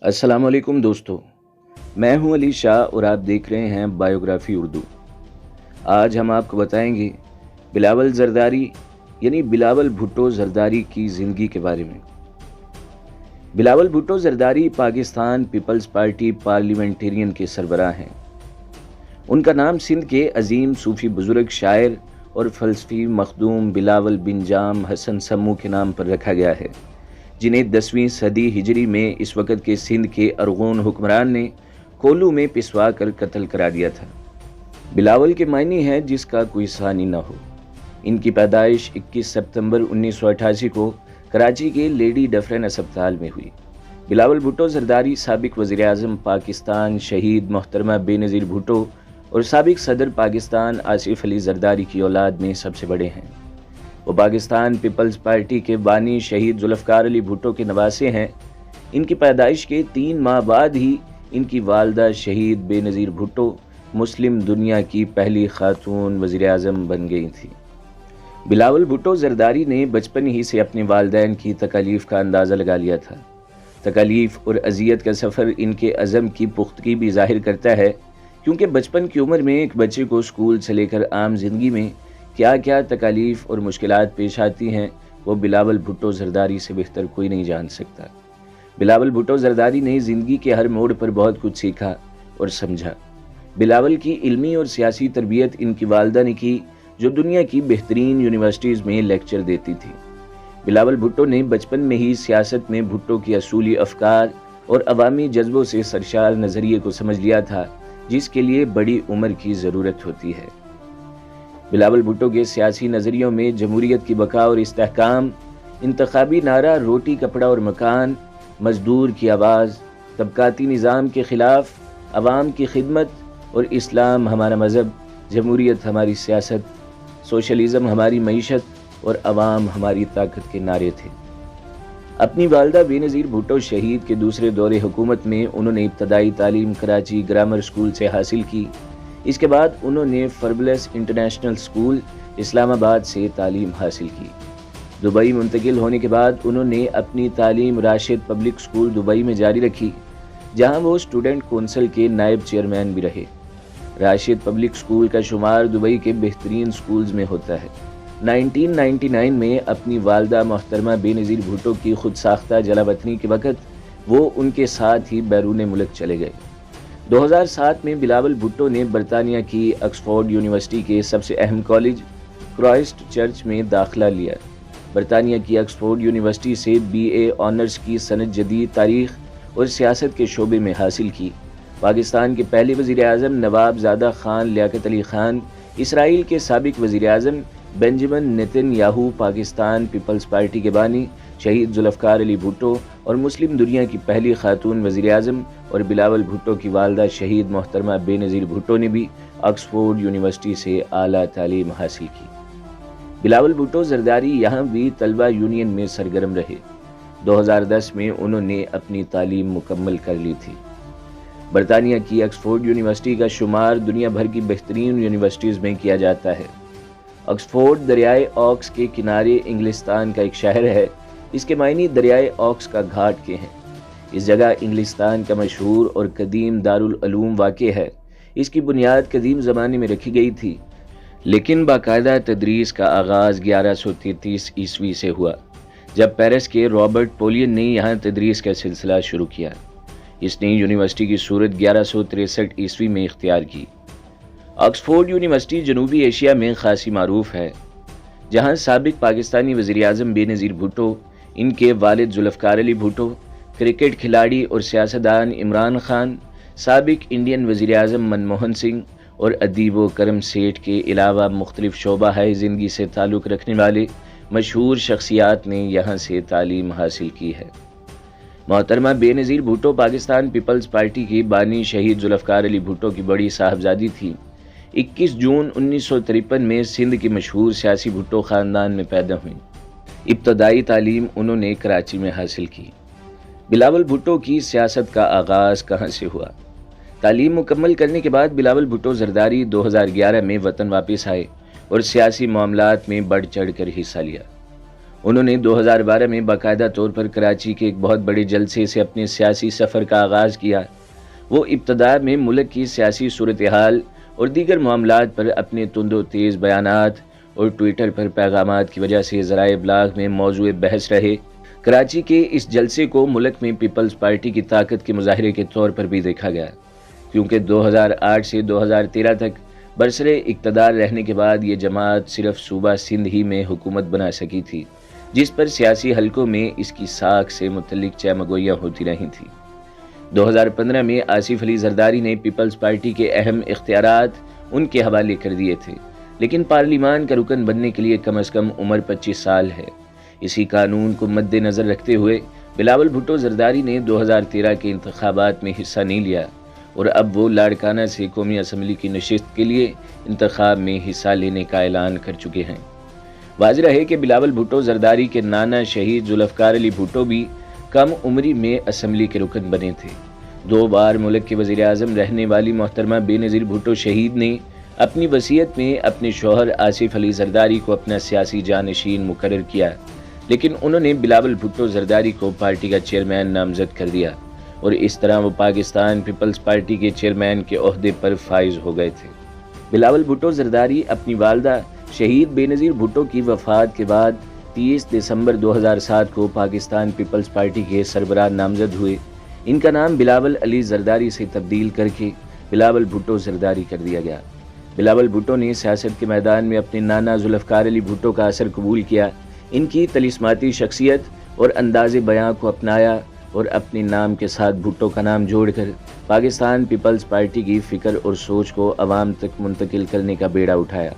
السلام علیکم دوستو، میں ہوں علی شاہ اور آپ دیکھ رہے ہیں بایوگرافی اردو۔ آج ہم آپ کو بتائیں گے بلاول زرداری یعنی بلاول بھٹو زرداری کی زندگی کے بارے میں۔ بلاول بھٹو زرداری پاکستان پیپلز پارٹی پارلیمنٹیرین کے سربراہ ہیں۔ ان کا نام سندھ کے عظیم صوفی بزرگ شاعر اور فلسفی مخدوم بلاول بن جام حسن سمو کے نام پر رکھا گیا ہے، جنہیں 10ویں صدی ہجری میں اس وقت کے سندھ کے ارغون حکمران نے کولو میں پسوا کر قتل کرا دیا تھا۔ بلاول کے معنی ہے جس کا کوئی ثانی نہ ہو۔ ان کی پیدائش 21 ستمبر 1988 کو کراچی کے لیڈی ڈفرن اسپتال میں ہوئی۔ بلاول بھٹو زرداری سابق وزیر اعظم پاکستان شہید محترمہ بے نظیر بھٹو اور سابق صدر پاکستان آصف علی زرداری کی اولاد میں سب سے بڑے ہیں۔ وہ پاکستان پیپلز پارٹی کے بانی شہید ذوالفقار علی بھٹو کے نواسے ہیں۔ ان کی پیدائش کے 3 ماہ بعد ہی ان کی والدہ شہید بے نظیر بھٹو مسلم دنیا کی پہلی خاتون وزیر اعظم بن گئی تھیں۔ بلاول بھٹو زرداری نے بچپن ہی سے اپنے والدین کی تکالیف کا اندازہ لگا لیا تھا۔ تکالیف اور اذیت کا سفر ان کے عزم کی پختگی بھی ظاہر کرتا ہے، کیونکہ بچپن کی عمر میں ایک بچے کو اسکول سے لے کر عام زندگی میں کیا کیا تکالیف اور مشکلات پیش آتی ہیں وہ بلاول بھٹو زرداری سے بہتر کوئی نہیں جان سکتا۔ بلاول بھٹو زرداری نے زندگی کے ہر موڑ پر بہت کچھ سیکھا اور سمجھا۔ بلاول کی علمی اور سیاسی تربیت ان کی والدہ نے کی، جو دنیا کی بہترین یونیورسٹیز میں لیکچر دیتی تھی۔ بلاول بھٹو نے بچپن میں ہی سیاست میں بھٹو کی اصولی افکار اور عوامی جذبوں سے سرشار نظریے کو سمجھ لیا تھا، جس کے لیے بڑی عمر کی ضرورت ہوتی ہے۔ بلاول بھٹو کے سیاسی نظریوں میں جمہوریت کی بقا اور استحکام، انتخابی نعرہ روٹی کپڑا اور مکان، مزدور کی آواز، طبقاتی نظام کے خلاف عوام کی خدمت اور اسلام ہمارا مذہب، جمہوریت ہماری سیاست، سوشلزم ہماری معیشت اور عوام ہماری طاقت کے نعرے تھے۔ اپنی والدہ بے نظیر بھٹو شہید کے دوسرے دور حکومت میں انہوں نے ابتدائی تعلیم کراچی گرامر اسکول سے حاصل کی۔ اس کے بعد انہوں نے فربلس انٹرنیشنل اسکول اسلام آباد سے تعلیم حاصل کی۔ دبئی منتقل ہونے کے بعد انہوں نے اپنی تعلیم راشد پبلک اسکول دبئی میں جاری رکھی، جہاں وہ اسٹوڈنٹ کونسل کے نائب چیئرمین بھی رہے۔ راشد پبلک اسکول کا شمار دبئی کے بہترین اسکولز میں ہوتا ہے۔ 1999 میں اپنی والدہ محترمہ بے نظیر بھٹو کی خود ساختہ جلا وطنی کے وقت وہ ان کے ساتھ ہی بیرون ملک چلے گئے۔ 2007 میں بلاول بھٹو نے برطانیہ کی آکسفورڈ یونیورسٹی کے سب سے اہم کالج کرائسٹ چرچ میں داخلہ لیا۔ برطانیہ کی آکسفورڈ یونیورسٹی سے BA آنرز کی سند جدید تاریخ اور سیاست کے شعبے میں حاصل کی۔ پاکستان کے پہلے وزیر اعظم نواب زادہ خان لیاقت علی خان، اسرائیل کے سابق وزیر اعظم Benjamin Netanyahu, Pakistan Peoples Party کے بانی شہید ذوالفقار علی بھٹو اور مسلم دنیا کی پہلی خاتون وزیر اعظم اور بلاول بھٹو کی والدہ شہید محترمہ بے نظیر بھٹو نے بھی آکسفورڈ یونیورسٹی سے اعلیٰ تعلیم حاصل کی۔ بلاول بھٹو زرداری یہاں بھی طلبہ یونین میں سرگرم رہے۔ 2010 میں انہوں نے اپنی تعلیم مکمل کر لی تھی۔ برطانیہ کی آکسفورڈ یونیورسٹی کا شمار دنیا بھر کی بہترین یونیورسٹیز میں کیا جاتا ہے۔ آکسفورڈ دریائے اوکس کے کنارے انگلستان کا ایک شہر ہے۔ اس کے معنی دریائے اوکس کا گھاٹ کے ہیں۔ اس جگہ انگلستان کا مشہور اور قدیم دارالعلوم واقع ہے۔ اس کی بنیاد قدیم زمانے میں رکھی گئی تھی، لیکن باقاعدہ تدریس کا آغاز 1133 عیسوی سے ہوا، جب پیرس کے رابرٹ پولین نے یہاں تدریس کا سلسلہ شروع کیا۔ اس نے یونیورسٹی کی صورت 1163 عیسوی میں اختیار کی۔ آکسفورڈ یونیورسٹی جنوبی ایشیا میں خاصی معروف ہے، جہاں سابق پاکستانی وزیر اعظم بے نظیر بھٹو، ان کے والد ذوالفقار علی بھٹو، کرکٹ کھلاڑی اور سیاستدان عمران خان، سابق انڈین وزیر اعظم منموہن سنگھ اور ادیب و کرم سیٹھ کے علاوہ مختلف شعبہ زندگی سے تعلق رکھنے والے مشہور شخصیات نے یہاں سے تعلیم حاصل کی ہے۔ محترمہ بے نظیر بھٹو پاکستان پیپلز پارٹی کی بانی شہید ذوالفقار علی بھٹو کی بڑی صاحبزادی تھی۔ 21 جون 1953 میں سندھ کے مشہور سیاسی بھٹو خاندان میں پیدا ہوئیں۔ ابتدائی تعلیم انہوں نے کراچی میں حاصل کی۔ بلاول بھٹو کی سیاست کا آغاز کہاں سے ہوا؟ تعلیم مکمل کرنے کے بعد بلاول بھٹو زرداری 2011 میں وطن واپس آئے اور سیاسی معاملات میں بڑھ چڑھ کر حصہ لیا۔ انہوں نے 2012 میں باقاعدہ طور پر کراچی کے ایک بہت بڑے جلسے سے اپنے سیاسی سفر کا آغاز کیا۔ وہ ابتدا میں ملک کی سیاسی صورتحال اور دیگر معاملات پر اپنے تند و تیز بیانات اور ٹویٹر پر پیغامات کی وجہ سے ذرائع ابلاغ میں موضوع بحث رہے۔ کراچی کے اس جلسے کو ملک میں پیپلز پارٹی کی طاقت کے مظاہرے کے طور پر بھی دیکھا گیا، کیونکہ 2008 سے 2013 تک برسر اقتدار رہنے کے بعد یہ جماعت صرف صوبہ سندھ ہی میں حکومت بنا سکی تھی، جس پر سیاسی حلقوں میں اس کی ساکھ سے متعلق چہمگوئیاں ہوتی رہی تھیں۔ 2015 میں آصف علی زرداری نے پیپلز پارٹی کے اہم اختیارات ان کے حوالے کر دیے تھے، لیکن پارلیمان کا رکن بننے کے لیے کم از کم عمر 25 سال ہے۔ اسی قانون کو مد نظر رکھتے ہوئے بلاول بھٹو زرداری نے 2013 کے انتخابات میں حصہ نہیں لیا، اور اب وہ لاڑکانہ سے قومی اسمبلی کی نشست کے لیے انتخاب میں حصہ لینے کا اعلان کر چکے ہیں۔ واضح ہے کہ بلاول بھٹو زرداری کے نانا شہید ذوالفقار علی بھٹو بھی کم عمری میں اسمبلی کے رکن بنے تھے۔ 2 بار ملک کے وزیر اعظم رہنے والی محترمہ بے نظیر بھٹو شہید نے اپنی وصیت میں اپنے شوہر آصف علی زرداری کو اپنا سیاسی جانشین مقرر کیا، لیکن انہوں نے بلاول بھٹو زرداری کو پارٹی کا چیئرمین نامزد کر دیا، اور اس طرح وہ پاکستان پیپلز پارٹی کے چیئرمین کے عہدے پر فائز ہو گئے تھے۔ بلاول بھٹو زرداری اپنی والدہ شہید بے نظیر بھٹو کی وفات کے بعد 30 دسمبر 2007 کو پاکستان پیپلز پارٹی کے سربراہ نامزد ہوئے۔ ان کا نام بلاول علی زرداری سے تبدیل کر کے بلاول بھٹو زرداری کر دیا گیا۔ بلاول بھٹو نے سیاست کے میدان میں اپنے نانا ذوالفقار علی بھٹو کا اثر قبول کیا، ان کی طلسماتی شخصیت اور انداز بیاں کو اپنایا، اور اپنے نام کے ساتھ بھٹو کا نام جوڑ کر پاکستان پیپلز پارٹی کی فکر اور سوچ کو عوام تک منتقل کرنے کا بیڑا اٹھایا۔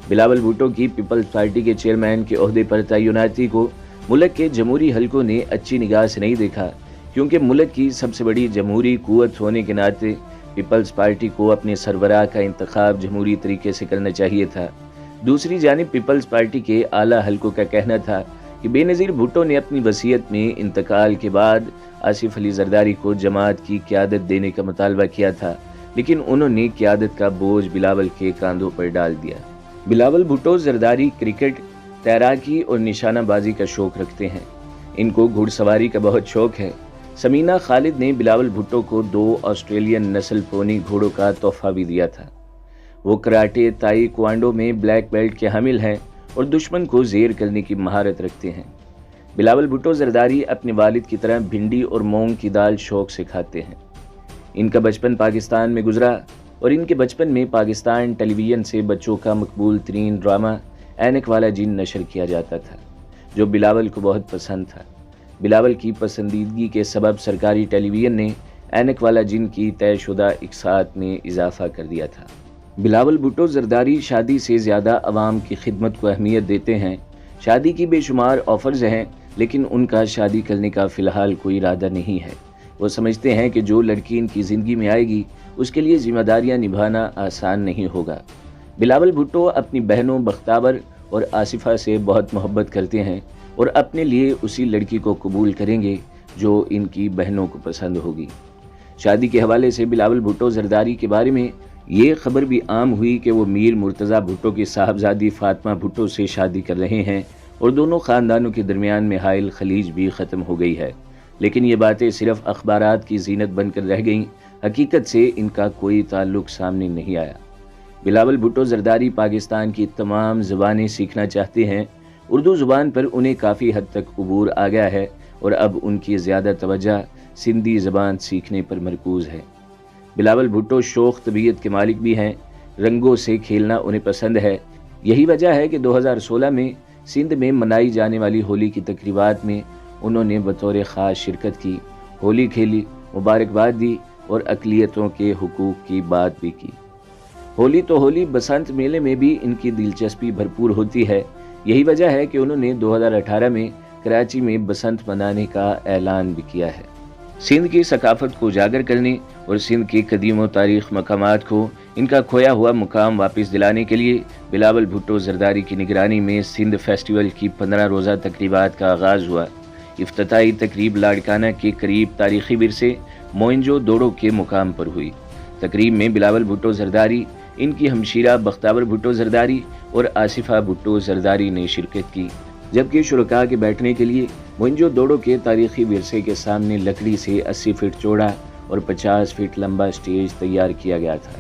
بلاول بھٹو کی پیپلز پارٹی کے چیئرمین کے عہدے پر تعیناتی کو ملک کے جمہوری حلقوں نے اچھی نگاہ سے نہیں دیکھا، کیونکہ ملک کی سب سے بڑی جمہوری قوت ہونے کے ناطے پیپلز پارٹی کو اپنے سربراہ کا انتخاب جمہوری طریقے سے کرنا چاہیے تھا۔ دوسری جانب پیپلز پارٹی کے اعلیٰ حلقوں کا کہنا تھا کہ بے نظیر بھٹو نے اپنی وصیت میں انتقال کے بعد آصف علی زرداری کو جماعت کی قیادت دینے کا مطالبہ کیا تھا، لیکن انہوں نے قیادت کا بوجھ بلاول کے کاندھوں پر ڈال دیا۔ بلاول بھٹو زرداری کرکٹ، تیراکی اور نشانہ بازی کا شوق رکھتے ہیں۔ ان کو گھڑ سواری کا بہت شوق ہے۔ سمینہ خالد نے بلاول بھٹو کو 2 آسٹریلین نسل پونی گھوڑوں کا تحفہ بھی دیا تھا۔ وہ کراٹے تائی کوانڈو میں بلیک بیلٹ کے حامل ہیں اور دشمن کو زیر کرنے کی مہارت رکھتے ہیں۔ بلاول بھٹو زرداری اپنے والد کی طرح بھنڈی اور مونگ کی دال شوق سے کھاتے ہیں۔ ان کا بچپن پاکستان میں گزرا، اور ان کے بچپن میں پاکستان ٹیلی ویژن سے بچوں کا مقبول ترین ڈرامہ اینک والا جن نشر کیا جاتا تھا، جو بلاول کو بہت پسند تھا۔ بلاول کی پسندیدگی کے سبب سرکاری ٹیلی ویژن نے اینک والا جن کی طے شدہ اقساط میں اضافہ کر دیا تھا۔ بلاول بھٹو زرداری شادی سے زیادہ عوام کی خدمت کو اہمیت دیتے ہیں۔ شادی کی بے شمار آفرز ہیں، لیکن ان کا شادی کرنے کا فی الحال کوئی ارادہ نہیں ہے۔ وہ سمجھتے ہیں کہ جو لڑکی ان کی زندگی میں آئے گی اس کے لیے ذمہ داریاں نبھانا آسان نہیں ہوگا۔ بلاول بھٹو اپنی بہنوں بختاور اور آصفہ سے بہت محبت کرتے ہیں، اور اپنے لیے اسی لڑکی کو قبول کریں گے جو ان کی بہنوں کو پسند ہوگی۔ شادی کے حوالے سے بلاول بھٹو زرداری کے بارے میں یہ خبر بھی عام ہوئی کہ وہ میر مرتضیٰ بھٹو کی صاحبزادی فاطمہ بھٹو سے شادی کر رہے ہیں، اور دونوں خاندانوں کے درمیان میں حائل خلیج بھی ختم ہو گئی ہے، لیکن یہ باتیں صرف اخبارات کی زینت بن کر رہ گئیں، حقیقت سے ان کا کوئی تعلق سامنے نہیں آیا۔ بلاول بھٹو زرداری پاکستان کی تمام زبانیں سیکھنا چاہتے ہیں۔ اردو زبان پر انہیں کافی حد تک عبور آ گیا ہے، اور اب ان کی زیادہ توجہ سندھی زبان سیکھنے پر مرکوز ہے۔ بلاول بھٹو شوخ طبیعت کے مالک بھی ہیں، رنگوں سے کھیلنا انہیں پسند ہے۔ یہی وجہ ہے کہ 2016 میں سندھ میں منائی جانے والی ہولی کی تقریبات میں انہوں نے بطور خاص شرکت کی، ہولی کھیلی، مبارکباد دی اور اقلیتوں کے حقوق کی بات بھی کی۔ ہولی تو ہولی، بسنت میلے میں بھی ان کی دلچسپی بھرپور ہوتی ہے۔ یہی وجہ ہے کہ انہوں نے 2018 میں کراچی میں بسنت منانے کا اعلان بھی کیا ہے۔ سندھ کی ثقافت کو اجاگر کرنے اور سندھ کے قدیم و تاریخ مقامات کو ان کا کھویا ہوا مقام واپس دلانے کے لیے بلاول بھٹو زرداری کی نگرانی میں سندھ فیسٹیول کی 15 روزہ تقریبات کا آغاز ہوا۔ افتتاحی تقریب لاڑکانہ کے قریب تاریخی ورثے موئنجو دوڑو کے مقام پر ہوئی۔ تقریب میں بلاول بھٹو زرداری، ان کی ہمشیرہ بختاور بھٹو زرداری اور آصفہ بھٹو زرداری نے شرکت کی۔ جبکہ شرکاء کے بیٹھنے کے لیے موئنجو دوڑو کے تاریخی ورثے کے سامنے لکڑی سے 80 فٹ چوڑا اور 50 فٹ لمبا سٹیج تیار کیا گیا تھا،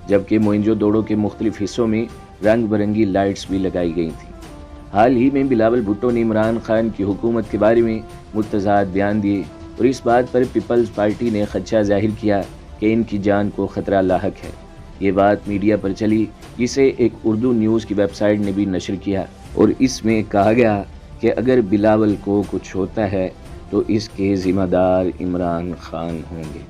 جبکہ موئنجو دوڑو کے مختلف حصوں میں رنگ برنگی لائٹس بھی لگائی گئی تھیں۔ حال ہی میں بلاول بھٹو نے عمران خان کی حکومت کے بارے میں متضاد بیان دیے اور اس بات پر پیپلز پارٹی نے خدشہ ظاہر کیا کہ ان کی جان کو خطرہ لاحق ہے۔ یہ بات میڈیا پر چلی، جسے ایک اردو نیوز کی ویب سائٹ نے بھی نشر کیا، اور اس میں کہا گیا کہ اگر بلاول کو کچھ ہوتا ہے تو اس کے ذمہ دار عمران خان ہوں گے۔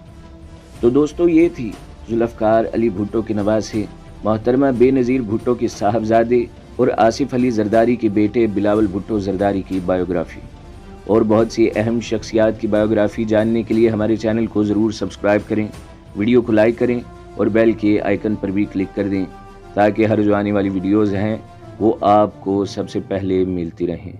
تو دوستو، یہ تھی ذوالفقار علی بھٹو کے نواسے محترمہ بے نظیر بھٹو کے صاحبزادے اور آصف علی زرداری کے بیٹے بلاول بھٹو زرداری کی بایوگرافی۔ اور بہت سی اہم شخصیات کی بایوگرافی جاننے کے لیے ہمارے چینل کو ضرور سبسکرائب کریں، ویڈیو کو لائک کریں اور بیل کے آئیکن پر بھی کلک کر دیں تاکہ ہر جو آنے والی ویڈیوز ہیں وہ آپ کو سب سے پہلے ملتی رہیں۔